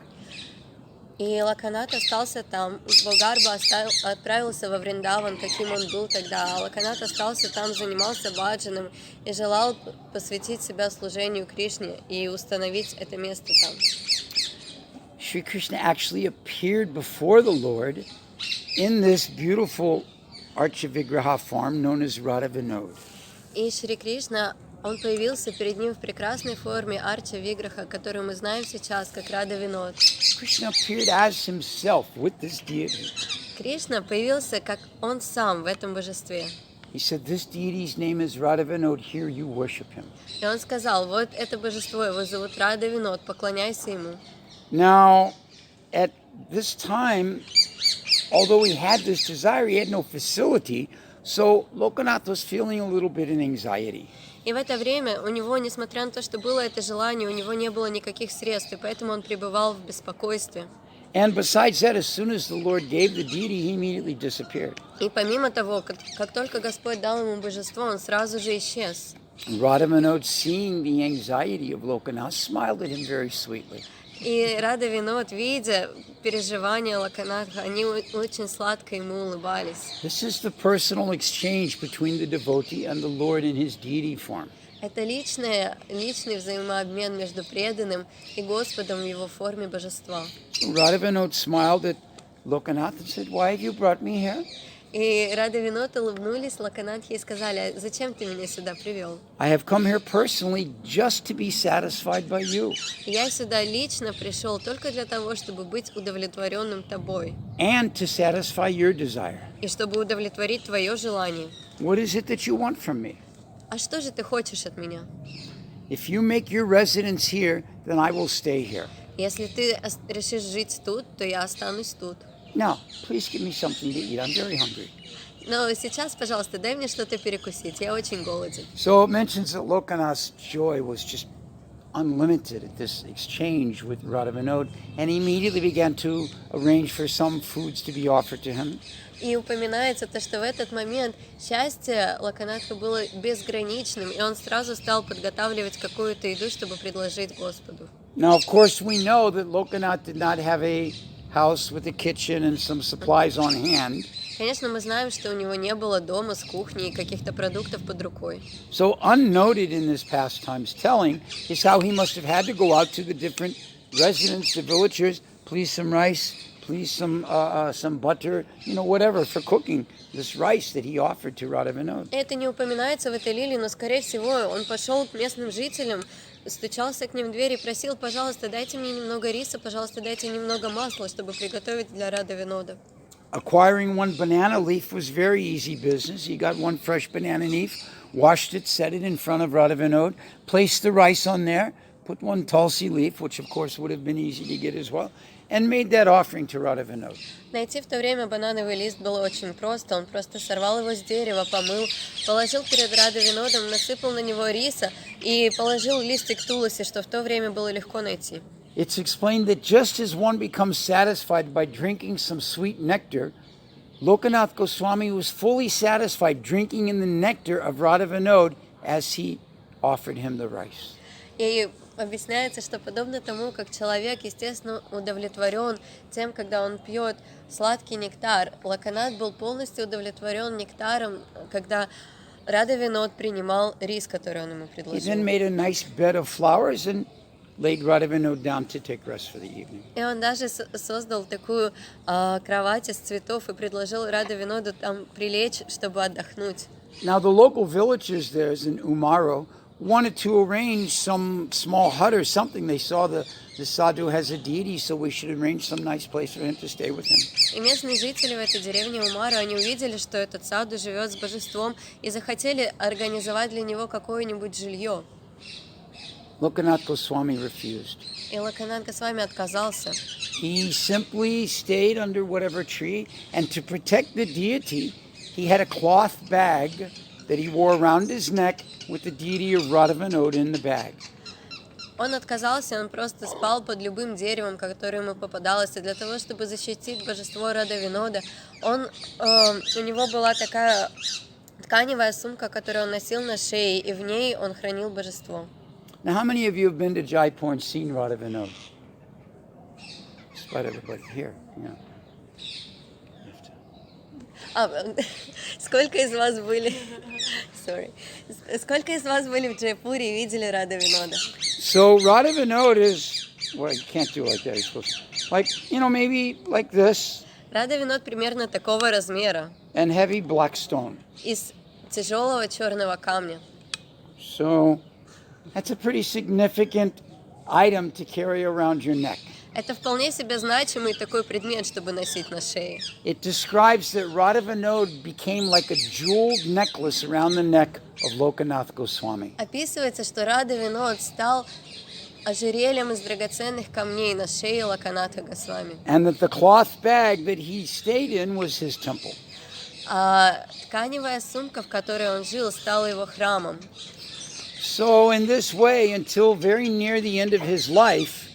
И Локанат остался там, Бхугарба отправился во Вриндаван, каким он был тогда. А Локанат остался там, занимался баджаном и желал посвятить себя служению Кришне и установить это место там. Sri Krishna actually appeared before the Lord in this beautiful Archa-vigraha form known as Radha Vinod. И Шри Кришна, он появился перед ним в прекрасной форме Арча Виграха, которую мы знаем сейчас как Рада Винод. Krishna appeared as himself with this deity. Кришна появился как он сам в этом божестве. He said, this deity's name is Radha Vinod, here you worship him. И он сказал: вот это божество, его зовут Рада Винод, поклоняйся ему. Now, at this time, although he had this desire, he had no facility, so Lokanatha was feeling a little bit in anxiety. И в это время у него, несмотря на то, что было это желание, у него не было никаких средств, и поэтому он пребывал в беспокойстве. And besides that, as soon as the Lord gave the deity, he immediately disappeared. И помимо того, как только Господь дал ему божество, он сразу же исчез. Radha Vinod, seeing the anxiety of Lokanatha, smiled at him very sweetly. И Рада Винод, видя переживания Локанатха, они очень сладко ему улыбались. This is the personal exchange between the devotee and the Lord in his deity form. Это личный взаимообмен между преданным и Господом в его форме божества. Radha Vinod smiled at Lokanatha and said, why have you brought me here? И Рада Винод улыбнулись Локанатхе и сказали: зачем ты меня сюда привел? I have come here personally just to be satisfied by you. Я сюда лично пришел только для того, чтобы быть удовлетворенным тобой. And to satisfy your desire. И чтобы удовлетворить твое желание. What is it that you want from me? А что же ты хочешь от меня? If you make your residence here, then I will stay here. Если ты решишь жить тут, то я останусь тут. Now, please give me something to eat. I'm very hungry. Но сейчас, пожалуйста, дай мне что-то перекусить. Я очень голоден. So it mentions that Lokanatha's joy was just unlimited at this exchange with Radha Vinod, and he immediately began to arrange for some foods to be offered to him. И упоминается то, что в этот момент счастье Локанатха было безграничным, и он сразу стал подготавливать какую-то еду, чтобы предложить Господу. Now, of course, we know that Lokanatha did not have a house with a kitchen and some supplies on hand. Конечно, мы знаем, что у него не было дома с кухней и каких-то продуктов под рукой. So unnoted in this pastime's telling is how he must have had to go out to the different residents, the villagers, please some rice, please some butter, whatever for cooking this rice that he offered to Radha Vinod. Это не упоминается в этой лилии, но, скорее всего, он пошел к местным жителям, стучался к ним в дверь и просил: пожалуйста, дайте мне немного риса, пожалуйста, дайте немного масла, чтобы приготовить для Рада Винода. Acquiring one banana leaf was very easy business. He got one fresh banana leaf, washed it, set it in front of Radha Vinod, placed the rice on there, put one tulsi leaf, which of course would have been easy to get as well, and made that offering to Radha Vinod. Найти в то время банановый лист было очень просто. Он просто сорвал его с дерева, помыл, положил перед Рада Винодом, насыпал на него риса и положил листик туласи, что в то время было легко найти. It's explained that just as one becomes satisfied by drinking some sweet nectar, Lokanatha Goswami was fully satisfied drinking in the nectar of Radha Vinod as he offered him the rice. И объясняется, что подобно тому, как человек, естественно, удовлетворен тем, когда он пьет сладкий нектар, Локанат был полностью удовлетворен нектаром, когда Рада Винод принимал рис, который он ему He предложил. then made a nice bed of flowers and laid Radhavinoda down to take rest for the evening. И он даже создал такую кровать из цветов и предложил Рада Виноду там прилечь, чтобы отдохнуть. Now, the local villagers there in Umaro wanted to arrange some small hut or something. They saw the sadhu has a deity, so we should arrange some nice place for him to stay with him. И местные жители в этой деревне Умару, они увидели, что этот саду живет с божеством, и захотели организовать для него какое-нибудь жилье. Lokanatha Goswami refused. И Локанат Госвами отказался. He simply stayed under whatever tree, and to protect the deity, he had a cloth bag that he wore around his neck with the deity of Radhavinoda in the bag. Он отказался, он просто спал под любым деревом, которое ему попадалось. И для того, чтобы защитить божество Рада Винода, у него была такая тканевая сумка, которую он носил на шее, и в ней он хранил божество. Now, how many of you have been to Jaipur and seen Radhavinoda? Despite everybody here, yeah. Сколько из вас были... Sorry. Сколько из вас были в Джайпуре и видели Рада Винода? So Radhavinoda is, well, you can't do like that. You're supposed to, like, maybe like this. Рада Винод примерно такого размера. And heavy black stone. Из тяжелого черного камня. So that's a pretty significant item to carry around your neck. Это вполне себе значимый такой предмет, чтобы носить на шее. It describes that Radhavinoda became like a jeweled necklace around the neck of Lokanatha Goswami. Описывается, что Рада Винод стал ожерельем из драгоценных камней на шее Локанатха Госвами. And that the cloth bag that he stayed in was his temple. А тканевая сумка, в которой он жил, стала его храмом. So in this way, until very near the end of his life,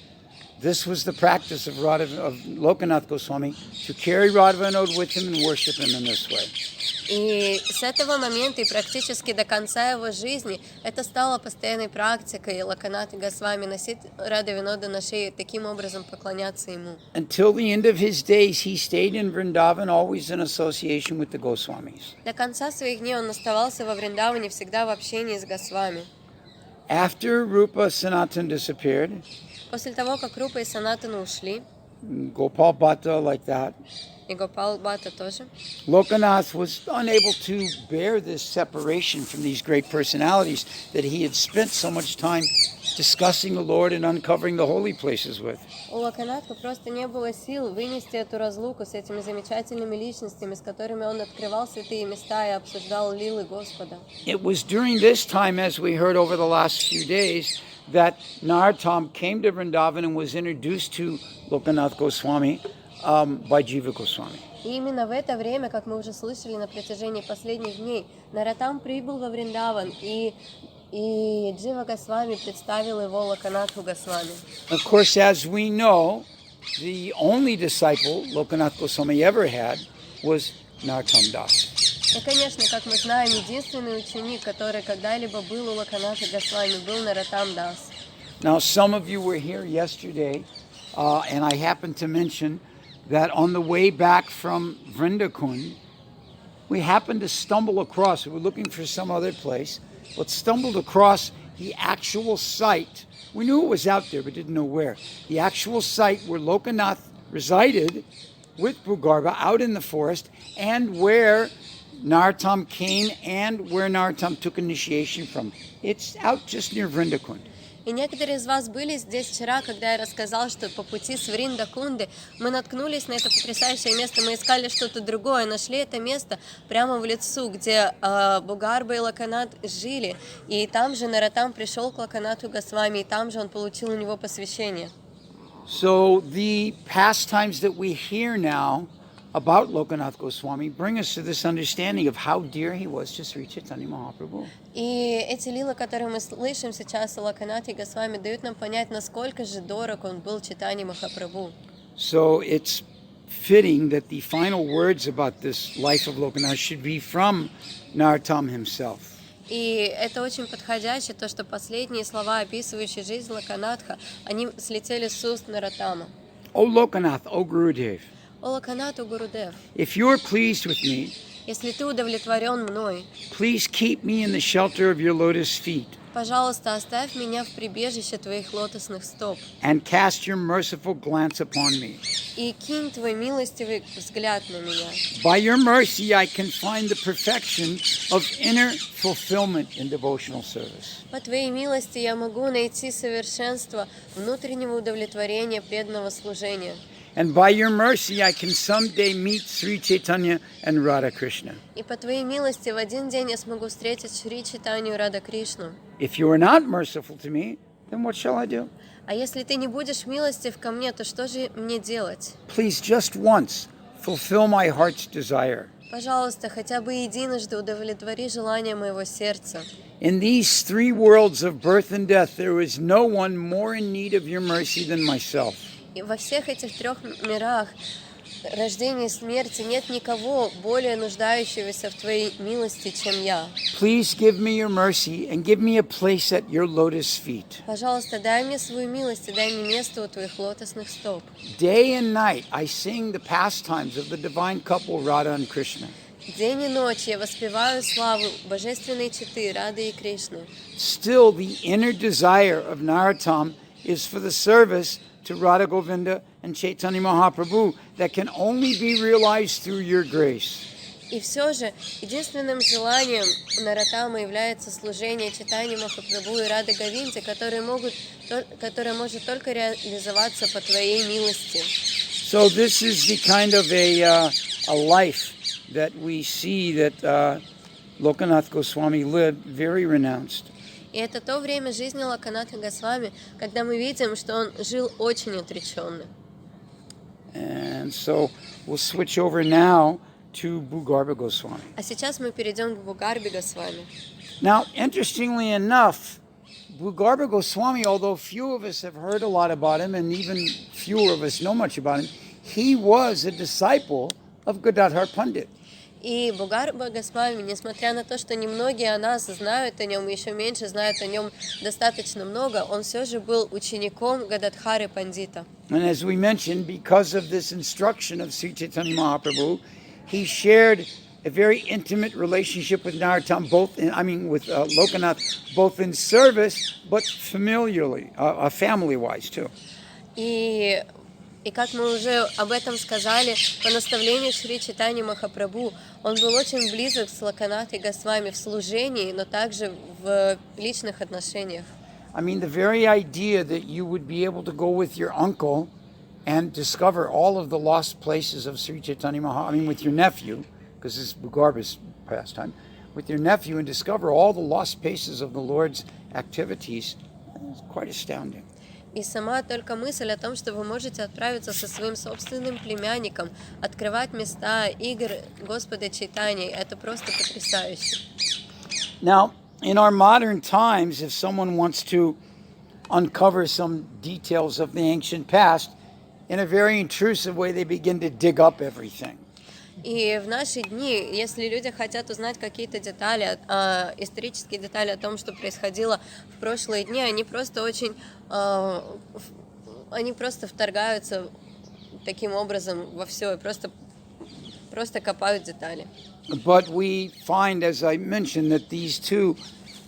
this was the practice of Lokanatha Goswami, to carry Radhavinoda with him and worship him in this way. И с этого момента и практически до конца его жизни это стало постоянной практикой Локанатха Госвами носить Рада Винода на шее, таким образом поклоняться ему. Until the end of his days, he stayed in Vrindavan, always in association with the Goswamis. До конца своих дней он оставался во Вриндаване, всегда в общении с Госвами. After Rupa Sanatan disappeared, После того, как Рупа и Санатана ушли, Gopal Bhatta like that, и Гопал Бхатта тоже, Lokanath was unable to bear this separation from these great personalities that he had spent so much time discussing the Lord and uncovering the holy places with. у Локанатха просто не было сил вынести эту разлуку с этими замечательными личностями, с которыми он открывал святые места и обсуждал лилы Господа. It was during this time, as we heard over the last few days, that Narottam came to Vrindavan and was introduced to Lokanatha Goswami by Jiva Goswami. И именно в это время, как мы уже слышали на протяжении последних дней, Наротам прибыл во Вриндаван, и Джива Госвами представил его Локанатху Госвами. Of course, as we know, the only disciple Lokanatha Goswami ever had was Narottam Das. И, конечно, как мы знаем, единственный ученик, который когда-либо был у Локанатха Госвами, был Наротам Дас. Now, some of you were here yesterday, and I happened to mention that on the way back from Vrindakund, we happened to stumble across, we were looking for some other place, but stumbled across the actual site. We knew it was out there, but didn't know where. The actual site where Lokanath resided with Bhugarbha out in the forest, and where Narottam came and where Narottam took initiation from. It's out just near Vrindakund. И некоторые из вас были здесь вчера, когда я рассказал, что по пути с Вриндакунды мы наткнулись на это потрясающее место, мы искали что-то другое, нашли это место прямо в лесу, где Бхугарбха и Локанат жили, и там же Наротам пришел к Локанатху Госвами, и там же он получил у него посвящение. So the pastimes that we hear now about Lokanatha Goswami bring us to this understanding of how dear he was to Sri Chaitanya Mahaprabhu. И эти лилы, которые мы слышим сейчас о Локанатхе Госвами, дают нам понять, насколько же дорог он был Чайтанье Махапрабху. So it's fitting that the final words about this life of Lokanath should be from Narottam himself. И это очень подходяще, то, что последние слова, описывающие жизнь Локанатха, они слетели с уст Наротама. O Lokanath, O Gurudev, О Локанату Гурудев, if you are pleased with me, Если ты удовлетворен мной, please keep me in the shelter of your lotus feet, пожалуйста, оставь меня в прибежище твоих лотосных стоп and cast your merciful glance upon me. и кинь твой милостивый взгляд на меня. By your mercy, I can find the perfection of inner fulfillment in devotional service. По твоей милости я могу найти совершенство внутреннего удовлетворения преданного служения. And by your mercy, I can someday meet Sri Chaitanya and Radha Krishna. И по твоей милости в один день я смогу встретить Шри Чайтанью и Рада Кришну. If you are not merciful to me, then what shall I do? А если ты не будешь милостив ко мне, то что же мне делать? Please just once fulfill my heart's desire. Пожалуйста, хотя бы единожды удовлетвори желание моего сердца. In these three worlds of birth and death, there is no one more in need of your mercy than myself. И во всех этих трех мирах, рождения и смерти, нет никого более нуждающегося в твоей милости, чем я. Please give me your mercy and give me a place at your lotus feet. Пожалуйста, дай мне свою милость и дай мне место у твоих лотосных стоп. Day and night, I sing the pastimes of the divine couple Radha and Krishna. День и ночь я воспеваю славу божественной четы Рады и Кришны. Still, the inner desire of Narottam is for the service to Radha Govinda and Chaitanya Mahaprabhu that can only be realized through your grace. И все же единственным желанием Нароттамы является служение Чайтаньи Махапрабху и Рады Говинде, которое может только реализоваться по твоей милости. So this is the kind of a life that we see that Lokanatha Goswami lived, very renounced. И это то время жизни Локанатха Госвами, когда мы видим, что он жил очень отреченно. And so we'll switch over now to Bhugarbha Goswami. А сейчас мы перейдем к Бхугарбе Госвами. Now, interestingly enough, Bhugarbha Goswami, although few of us have heard a lot about him, and even fewer of us know much about him, he was a disciple of Gadadhar Pandit. И Бхугарбха Госвами, несмотря на то, что немногие о нас знают о нем, еще меньше знают о нем достаточно много, он все же был учеником Гададхары Пандита. And as we mentioned, because of this instruction of Sri Chaitanya Mahaprabhu, he shared a very intimate relationship with Narottam, with Lokanath, both in service, but familiarly, family-wise too. И как мы уже об этом сказали, по наставлению Шри Чайтаньи Махапрабху, он был очень близок с Локанатхой Госвами в служении, но также в личных отношениях. I mean, the very idea that you would be able to go with your uncle and discover all of the lost places of Sri Chaitanya Mahaprabhu, with your nephew, because this is Bhugarbha's pastime, with your nephew and discover all the lost places of the Lord's activities, is quite astounding. И сама только мысль о том, что вы можете отправиться со своим собственным племянником, открывать места игр Господа Чайтаньи, это просто потрясающе. Now, in our modern times, if someone wants to uncover some details of the ancient past, in a very intrusive way, they begin to dig up everything. И в наши дни, если люди хотят узнать какие-то детали, исторические детали о том, что происходило в прошлые дни, они просто вторгаются таким образом во все и просто копают детали. But we find, as I mentioned, that these two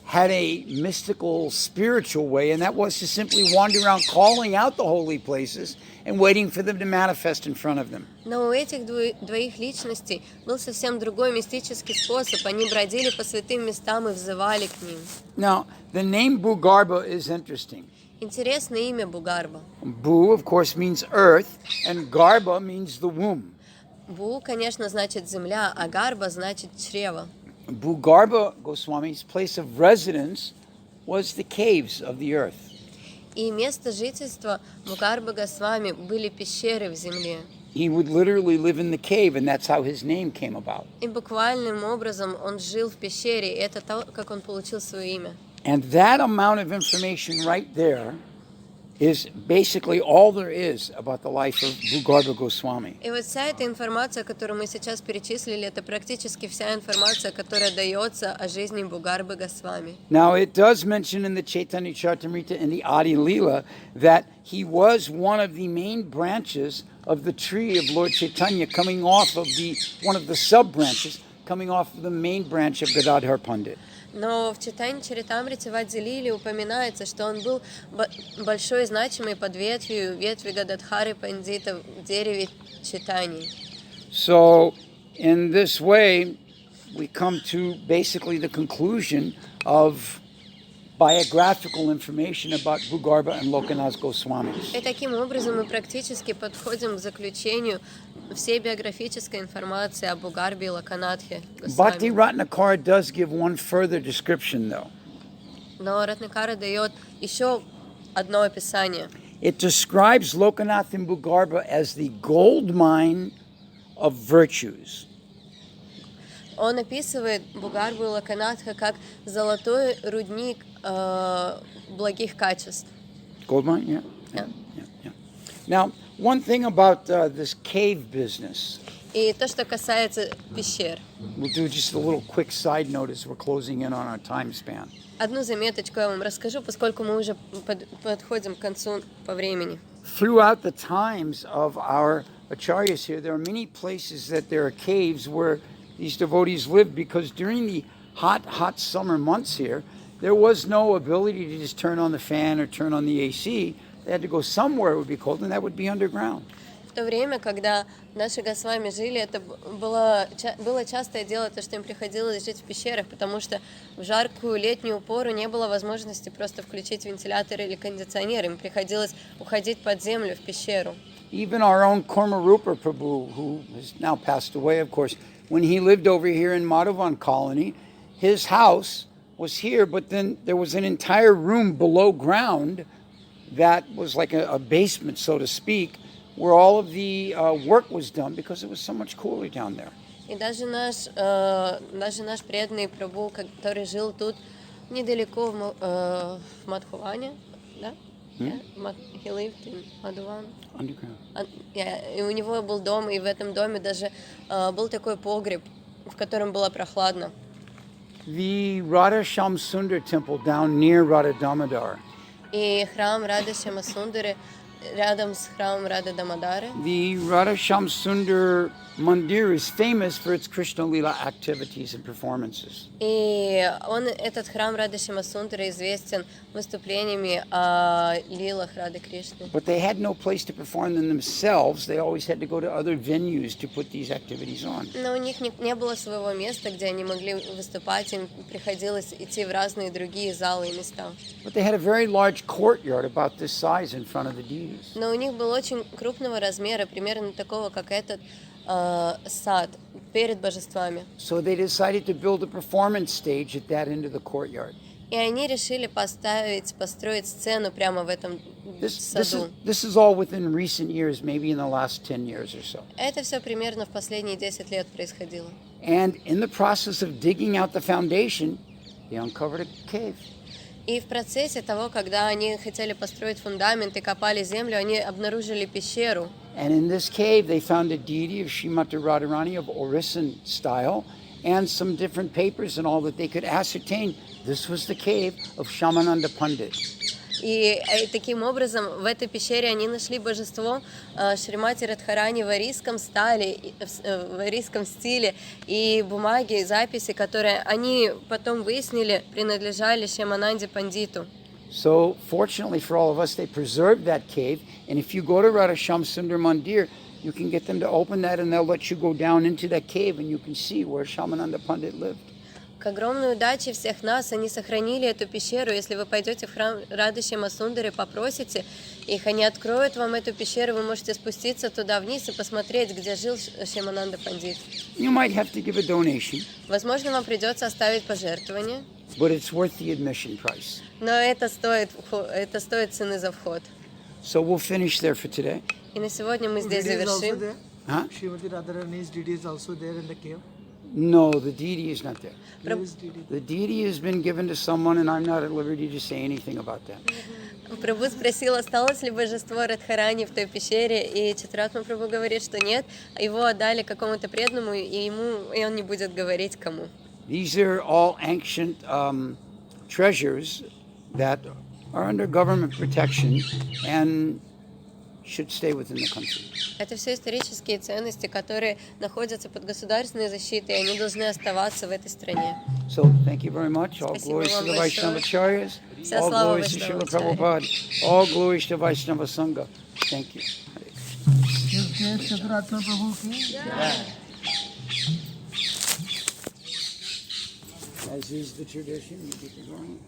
had a mystical, spiritual way, and that was to simply wander around calling out the holy places and waiting for them to manifest in front of them. Но у этих двоих личностей был совсем другой мистический способ. Они бродили по святым местам и взывали к ним. Now, the name Bhugarbha is interesting. Интересное имя Бхугарба. Bhu, of course, means earth, and Garbha means the womb. Бу, конечно, значит земля, а Гарба значит чрево. Bhugarbha Goswami's place of residence was the caves of the earth. И место жительства Бхугарбы Госвами были пещеры в земле. He would literally live in the cave, and that's how his name came about. И буквальным образом он жил в пещере, и это то, как он получил свое имя. And that amount of information right there is basically all there is about the life of Bhugarbha Goswami. И вот вся эта информация, которую мы сейчас перечислили, это практически вся информация, которая дается о жизни Бхугарбы Госвами. Now, it does mention in the Chaitanya Charitamrita and the Adi Leela that he was one of the main branches of the tree of Lord Chaitanya, coming off of one of the sub-branches, coming off the main branch of Gadadhar Pandit. Но в читании Чаритамрити Вадзилили упоминается, что он был большой и значимый под ветви Гададхары Пандита в дереве читаний. So, in this way, we come to basically the conclusion of biographical information about Bhugarbha and Lokanatha Goswamis. И таким образом мы практически подходим к заключению всей биографической информации о Бхугарбе и Локанатхе Bhakti Госвами. Ratnakara does give one further description, though. Но Ратнакара дает еще одно описание. It describes Lokanatha and Bhugarbha as the gold mine of virtues. Он описывает Бхугарбу и Локанатха как золотой рудник благих качеств. Gold mine, yeah. Yeah. Yeah. Now, one thing about this cave business, И то, что касается пещер. we'll do just a little quick side note as we're closing in on our time span. Одну заметочку я вам расскажу, поскольку мы уже подходим к концу по времени. Throughout the times of our acharyas here, there are many places that there are caves where these devotees lived, because during the hot summer months here, there was no ability to just turn on the fan or turn on the AC. They had to go somewhere it would be cold, and that would be underground. В то время, когда наши Госвами жили, это было частое дело, то, что им приходилось жить в пещерах, потому что в жаркую летнюю пору не было возможности просто включить вентилятор или кондиционер. Им приходилось уходить под землю в пещеру. Even our own Kormarupa Prabhu, who has now passed away, of course, when he lived over here in Madhavan colony, his house was here, but then there was an entire room below ground that was like a basement, so to speak, where all of the work was done because it was so much cooler down there. И даже наш преданный Прабху, который жил тут недалеко в Мадхуване, да? He lived in Madhuvan. Underground. И у него был дом, и в этом доме даже был такой погреб, в котором было прохладно. The Radha Shyam Sundar temple down near Radha Damodar. И храм Рады Шьямасундары рядом с храмом Рады Дамодары. The Radha Shyam Sundar Mandir is famous for its Krishna Lila activities and performances. И этот храм Рады Шьямасундары известен выступлениями о лилах Рады Кришны. But they had no place to perform them themselves. They always had to go to other venues to put these activities on. Но у них не было своего места, где они могли выступать, им приходилось идти в разные другие залы и места. But they had a very large courtyard about this size in front of the deities. Но у них был очень крупного размера, примерно такого, как этот сад перед божествами. So they decided to build a performance stage at that end of the courtyard. И они решили построить сцену прямо в этом саду. This is all within recent years, maybe in the last 10 years or so. Это все примерно в последние 10 лет происходило. And in the process of digging out the foundation, they uncovered a cave. И в процессе того, когда они хотели построить фундамент и копали землю, они обнаружили пещеру. And in this cave, they found a deity of Srimati Radharani of Orison style and some different papers and all that they could ascertain. This was the cave of Shamananda Pandit. И таким образом в этой пещере они нашли божество Шримати Радхарани в арийском стиле и бумаги, и записи, которые они потом выяснили, принадлежали Шьямананде Пандиту. So, fortunately for all of us, they preserved that cave. And if you go to Radha Shyam Sundar Mandir, you can get them to open that and they'll let you go down into that cave and you can see where Shamananda Pandit lived. К огромной удаче всех нас они сохранили эту пещеру. Если вы пойдете в храм Рады Шьямасундары, попросите их, они откроют вам эту пещеру, вы можете спуститься туда вниз и посмотреть, где жил Шьямананда Пандит. You might have to give a donation, Возможно, вам придется оставить пожертвование, but it's worth the admission price. но это стоит цены за вход. So we'll finish there for today. И на сегодня мы здесь завершим. Srimati Radharani's deity is also there in the cave. No, the deity is not there. Where is deity? The deity has been given to someone, and I'm not at liberty to say anything about that. Прабху спросил, осталось ли божество Радхарани в той пещере, и Читратма Прабху говорит, что нет, его отдали какому-то преданному, и он не будет говорить кому. These are all ancient treasures that are under government protection, and should stay within the country. Это все исторические ценности, которые находятся под государственной защитой, и они должны оставаться в этой стране. So thank you very much. All Спасибо glories to вам the большое. Vaishnavacharyas. Вся All слава glories to Srila Вайшнавачарье. Prabhupada. All glories to Vaishnava Sangha. Thank you. Hare Krishna. चतुरात्मा प्रभु की As is the tradition, you keep it going.